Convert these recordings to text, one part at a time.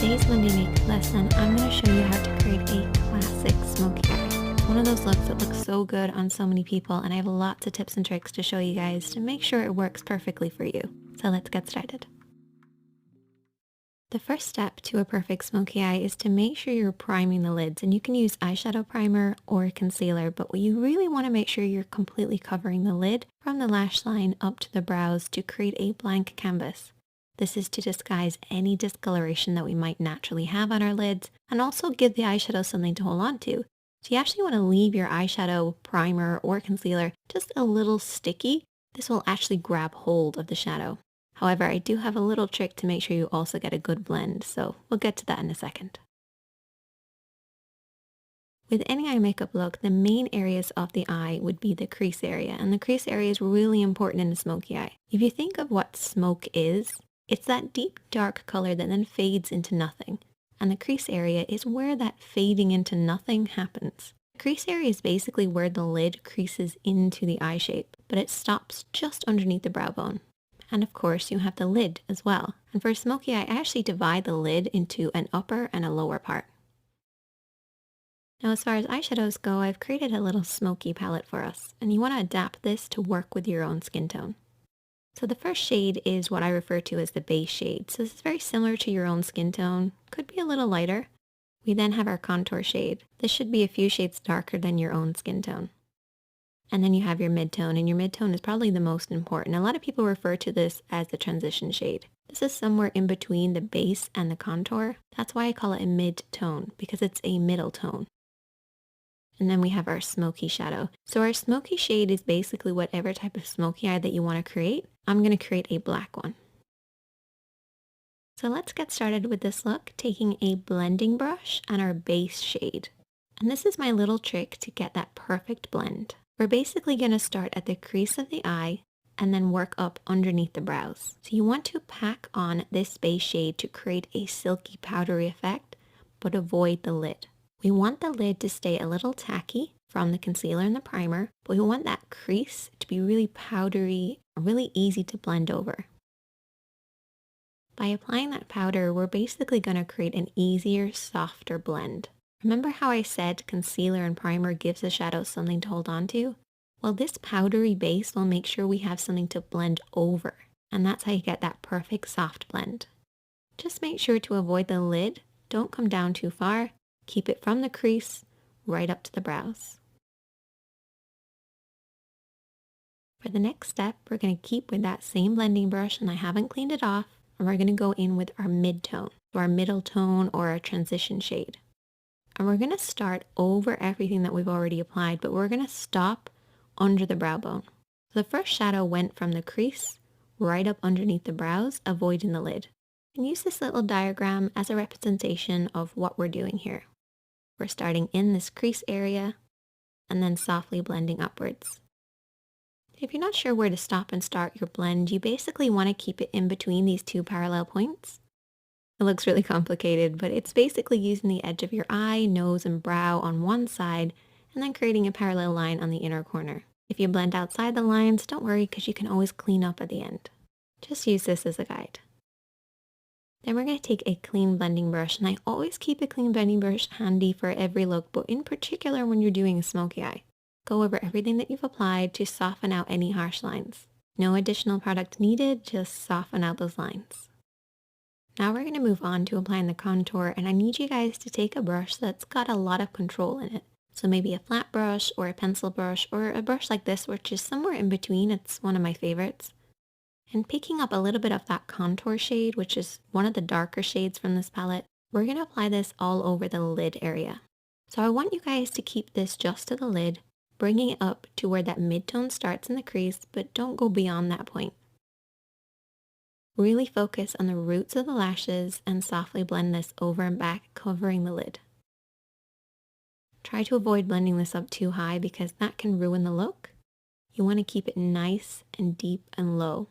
today's Monday Makeup lesson, I'm going to show you how to create a classic smoky eye. It's one of those looks that looks so good on so many people, and I have lots of tips and tricks to show you guys to make sure it works perfectly for you. So let's get started. The first step to a perfect smoky eye is to make sure you're priming the lids, and you can use eyeshadow primer or concealer, but what you really want to make sure you're completely covering the lid from the lash line up to the brows to create a blank canvas. This is to disguise any discoloration that we might naturally have on our lids and also give the eyeshadow something to hold on to. So you actually want to leave your eyeshadow primer or concealer just a little sticky. This will actually grab hold of the shadow. However, I do have a little trick to make sure you also get a good blend, so we'll get to that in a second. With any eye makeup look, the main areas of the eye would be the crease area, and the crease area is really important in a smoky eye. If you think of what smoke is, it's that deep dark color that then fades into nothing, and the crease area is where that fading into nothing happens. The crease area is basically where the lid creases into the eye shape, but it stops just underneath the brow bone. And of course you have the lid as well. And for a smoky eye, I actually divide the lid into an upper and a lower part. Now as far as eyeshadows go, I've created a little smoky palette for us, and you want to adapt this to work with your own skin tone. So the first shade is what I refer to as the base shade. So this is very similar to your own skin tone, could be a little lighter. We then have our contour shade. This should be a few shades darker than your own skin tone. And then you have your mid-tone, and your mid-tone is probably the most important. A lot of people refer to this as the transition shade. This is somewhere in between the base and the contour. That's why I call it a mid-tone, because it's a middle tone. And then we have our smoky shadow. So our smoky shade is basically whatever type of smoky eye that you want to create. I'm going to create a black one. So let's get started with this look, taking a blending brush and our base shade. And this is my little trick to get that perfect blend. We're basically going to start at the crease of the eye and then work up underneath the brows. So you want to pack on this base shade to create a silky powdery effect, but avoid the lid. We want the lid to stay a little tacky from the concealer and the primer, but we want that crease to be really powdery, really easy to blend over. By applying that powder, we're basically going to create an easier, softer blend. Remember how I said concealer and primer gives the shadow something to hold on to? Well, this powdery base will make sure we have something to blend over, and that's how you get that perfect soft blend. Just make sure to avoid the lid, don't come down too far, keep it from the crease right up to the brows. For the next step, we're going to keep with that same blending brush, and I haven't cleaned it off, and we're going to go in with our mid-tone, so our middle tone or our transition shade. And we're going to start over everything that we've already applied, but we're going to stop under the brow bone. So the first shadow went from the crease right up underneath the brows, avoiding the lid. And use this little diagram as a representation of what we're doing here. We're starting in this crease area and then softly blending upwards. If you're not sure where to stop and start your blend, you basically want to keep it in between these two parallel points. It looks really complicated, but it's basically using the edge of your eye, nose, and brow on one side, and then creating a parallel line on the inner corner. If you blend outside the lines, don't worry because you can always clean up at the end. Just use this as a guide. Then we're going to take a clean blending brush, and I always keep a clean blending brush handy for every look, but in particular when you're doing a smoky eye. Go over everything that you've applied to soften out any harsh lines. No additional product needed, just soften out those lines. Now we're going to move on to applying the contour, and I need you guys to take a brush that's got a lot of control in it. So maybe a flat brush or a pencil brush or a brush like this, which is somewhere in between. It's one of my favorites. And picking up a little bit of that contour shade, which is one of the darker shades from this palette, we're going to apply this all over the lid area. So I want you guys to keep this just to the lid, bringing it up to where that mid-tone starts in the crease, but don't go beyond that point. Really focus on the roots of the lashes and softly blend this over and back, covering the lid. Try to avoid blending this up too high because that can ruin the look. You want to keep it nice and deep and low.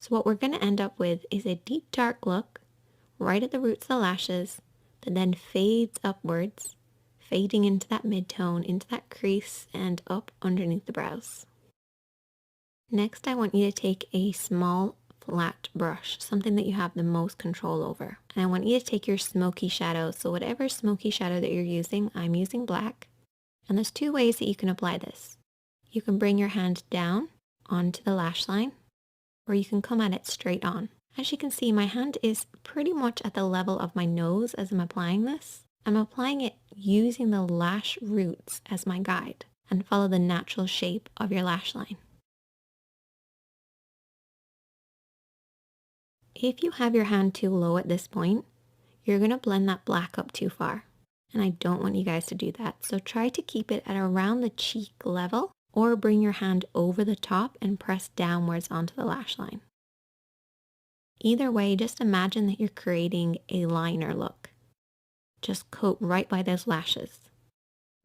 So what we're going to end up with is a deep dark look right at the roots of the lashes that then fades upwards, fading into that mid-tone, into that crease, and up underneath the brows. Next, I want you to take a small flat brush, something that you have the most control over. And I want you to take your smoky shadow. So whatever smoky shadow that you're using, I'm using black. And there's two ways that you can apply this. You can bring your hand down onto the lash line, or you can come at it straight on. As you can see, my hand is pretty much at the level of my nose as I'm applying this. I'm applying it using the lash roots as my guide, and follow the natural shape of your lash line. If you have your hand too low at this point, you're going to blend that black up too far. And I don't want you guys to do that. So try to keep it at around the cheek level, or bring your hand over the top and press downwards onto the lash line. Either way, just imagine that you're creating a liner look. Just coat right by those lashes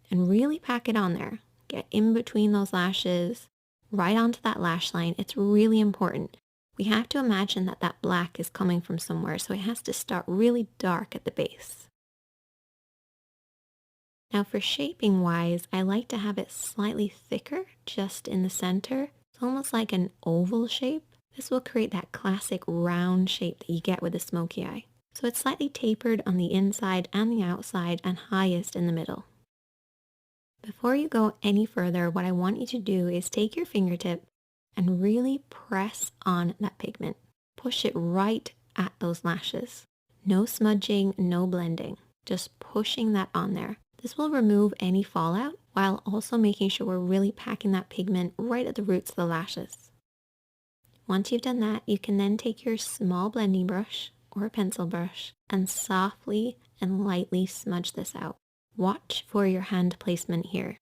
and really pack it on there. Get in between those lashes, right onto that lash line. It's really important. We have to imagine that that black is coming from somewhere, so it has to start really dark at the base. Now for shaping wise, I like to have it slightly thicker just in the center. It's almost like an oval shape. This will create that classic round shape that you get with a smoky eye. So it's slightly tapered on the inside and the outside, and highest in the middle. Before you go any further, what I want you to do is take your fingertip and really press on that pigment. Push it right at those lashes. No smudging, no blending, just pushing that on there. This will remove any fallout while also making sure we're really packing that pigment right at the roots of the lashes. Once you've done that, you can then take your small blending brush or a pencil brush and softly and lightly smudge this out. Watch for your hand placement here.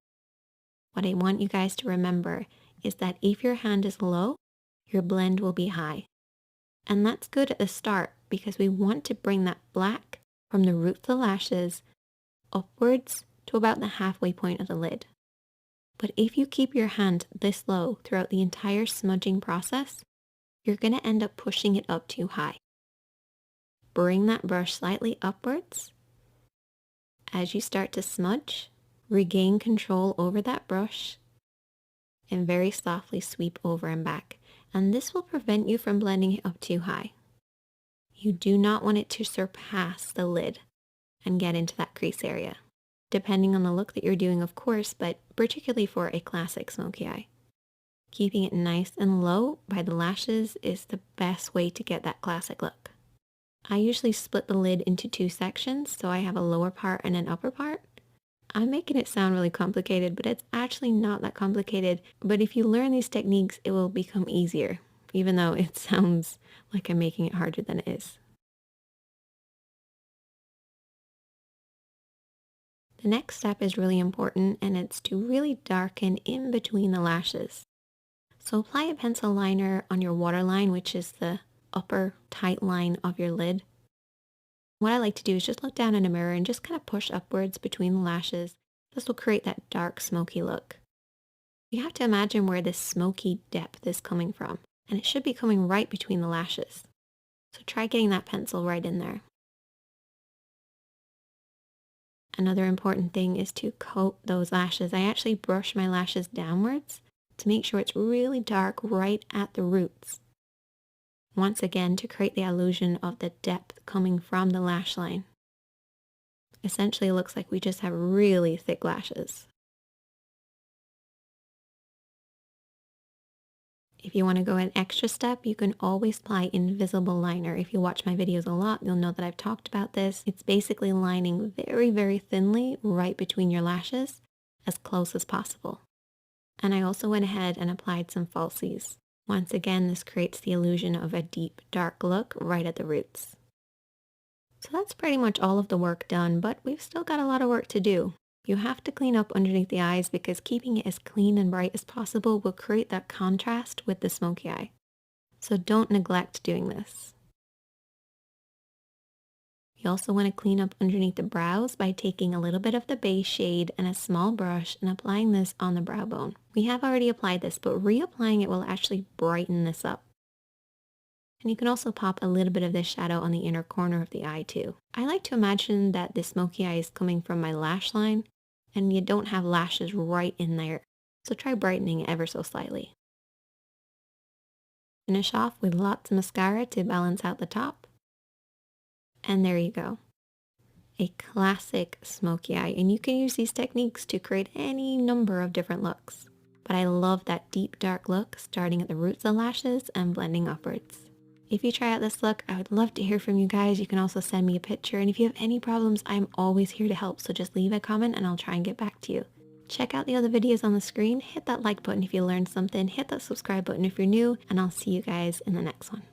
What I want you guys to remember is that if your hand is low, your blend will be high. And that's good at the start because we want to bring that black from the root of the lashes upwards to about the halfway point of the lid. But if you keep your hand this low throughout the entire smudging process, you're going to end up pushing it up too high. Bring that brush slightly upwards. As you start to smudge, regain control over that brush and very softly sweep over and back. And this will prevent you from blending it up too high. You do not want it to surpass the lid and get into that crease area, depending on the look that you're doing, of course, but particularly for a classic smoky eye. Keeping it nice and low by the lashes is the best way to get that classic look. I usually split the lid into two sections, so I have a lower part and an upper part. I'm making it sound really complicated, but it's actually not that complicated. But if you learn these techniques, it will become easier, even though it sounds like I'm making it harder than it is. The next step is really important, and it's to really darken in between the lashes. So apply a pencil liner on your waterline, which is the upper tight line of your lid. What I like to do is just look down in a mirror and just kind of push upwards between the lashes. This will create that dark smoky look. You have to imagine where this smoky depth is coming from, and it should be coming right between the lashes. So try getting that pencil right in there. Another important thing is to coat those lashes. I actually brush my lashes downwards to make sure it's really dark right at the roots. Once again, to create the illusion of the depth coming from the lash line. Essentially, it looks like we just have really thick lashes. If you want to go an extra step, you can always apply invisible liner. If you watch my videos a lot, you'll know that I've talked about this. It's basically lining very, very thinly right between your lashes, as close as possible. And I also went ahead and applied some falsies. Once again, this creates the illusion of a deep, dark look right at the roots. So that's pretty much all of the work done, but we've still got a lot of work to do. You have to clean up underneath the eyes because keeping it as clean and bright as possible will create that contrast with the smoky eye. So don't neglect doing this. You also want to clean up underneath the brows by taking a little bit of the base shade and a small brush and applying this on the brow bone. We have already applied this, but reapplying it will actually brighten this up. And you can also pop a little bit of this shadow on the inner corner of the eye too. I like to imagine that the smoky eye is coming from my lash line and you don't have lashes right in there. So try brightening it ever so slightly. Finish off with lots of mascara to balance out the top. And there you go. A classic smoky eye, and you can use these techniques to create any number of different looks. But I love that deep dark look starting at the roots of the lashes and blending upwards. If you try out this look, I would love to hear from you guys. You can also send me a picture, and if you have any problems, I'm always here to help, so just leave a comment and I'll try and get back to you. Check out the other videos on the screen, hit that like button if you learned something, hit that subscribe button if you're new, and I'll see you guys in the next one.